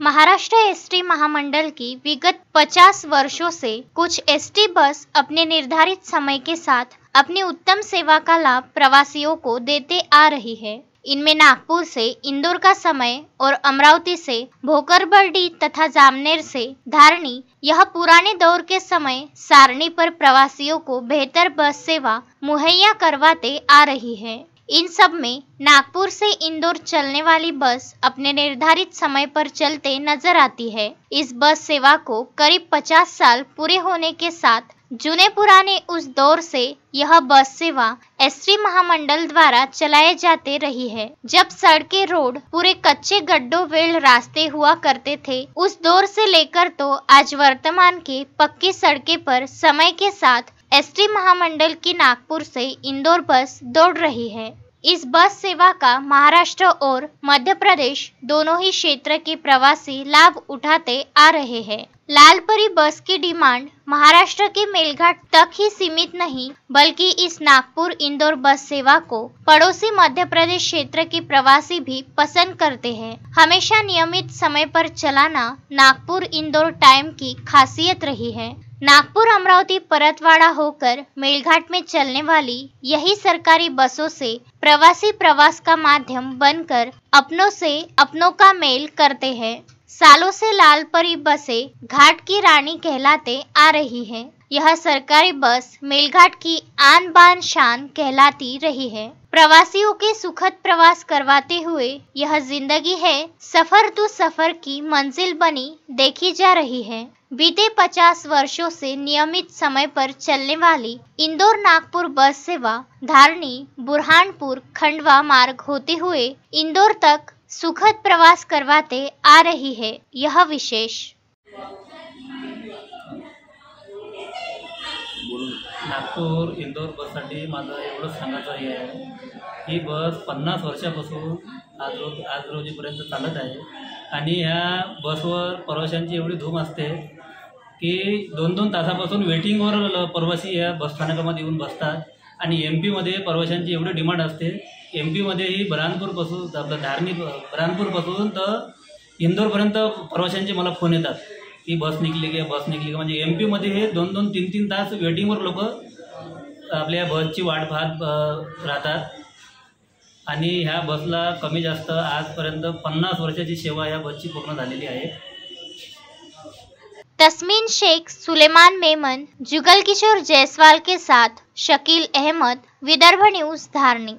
Maharashtra ST महामंडल की विगत 50 वर्षों से कुछ एसटी बस अपने निर्धारित समय के साथ अपनी उत्तम सेवा का लाभ प्रवासियों को देते आ रही है। इनमें नागपुर से इंदौर का समय और अमरावती से भोकरबर्डी तथा जामनेर से धारणी यह पुराने दौर के समय सारणी पर प्रवासियों को बेहतर बस सेवा मुहैया करवाते आ रही है। इन सब में नागपुर से इंदौर चलने वाली बस अपने निर्धारित समय पर चलते नजर आती है। इस बस सेवा को करीब 50 साल पूरे होने के साथ जुने पुराने उस दौर से यह बस सेवा एसटी महामंडल द्वारा चलाए जाते रही है। जब सड़कें रोड पूरे कच्चे गड्ढों वेल रास्ते हुआ करते थे, उस दौर से लेकर तो आज वर्तमान के पक्की सड़कें पर समय के साथ एसटी महामंडल की नागपुर से इंदौर बस दौड़ रही है। इस बस सेवा का महाराष्ट्र और मध्य प्रदेश दोनों ही क्षेत्र के प्रवासी लाभ उठाते आ रहे हैं। लालपरी बस की डिमांड महाराष्ट्र के मेलघाट तक ही सीमित नहीं, बल्कि इस नागपुर इंदौर बस सेवा को पड़ोसी मध्य प्रदेश क्षेत्र के प्रवासी भी पसंद करते हैं। हमेशा नियमित समय पर चलाना नागपुर इंदौर टाइम की खासियत रही है। नागपुर अमरावती परतवाड़ा होकर मेलघाट में चलने वाली यही सरकारी बसों से प्रवासी प्रवास का माध्यम बनकर अपनों से अपनों का मेल करते हैं। सालों से लालपरी बसें घाट की रानी कहलाते आ रही है। यह सरकारी बस मेलघाट की आन बान शान कहलाती रही है। प्रवासियों के सुखद प्रवास करवाते हुए यह जिंदगी है सफर टू सफर की मंजिल बनी देखी जा रही है। बीते 50 वर्षों से नियमित समय पर चलने वाली इंदौर नागपुर बस सेवा धारणी बुरहानपुर खंडवा मार्ग होते हुए इंदौर तक सुखद प्रवास करवाते आ रही है। यह विशेष नागपूर इंदौर बससाठी माझं एवढंच सांगायचं आहे, ही बस 50 वर्षापासून आज रोजीपर्यंत चालत आहे आणि ह्या बसवर प्रवाशांची एवढी धूम असते की 2-2 तासापासून वेटिंगवर प्रवासी या बसस्थानकामध्ये येऊन बसतात आणि एमपीमध्ये प्रवाशांची एवढी डिमांड असते। एमपीमध्येही बुरहानपूरपासून आपलं धारणी बुरहानपूरपासून तर इंदौरपर्यंत प्रवाशांचे मला फोन येतात की बस निघली की म्हणजे एमपीमध्ये हे 2-2, 3-3 तास वेटिंगवर लोक आपल्या बसची वाट पाहत राहतात आणि ह्या बसला कमी जास्त आजपर्यंत 50 वर्षाची सेवा या बसची पूर्ण झालेली आहे। तस्मीन शेख, सुलेमान मेमन, जुगल किशोर जायसवाल के साथ शकील अहमद, विदर्भ न्यूज धारणी।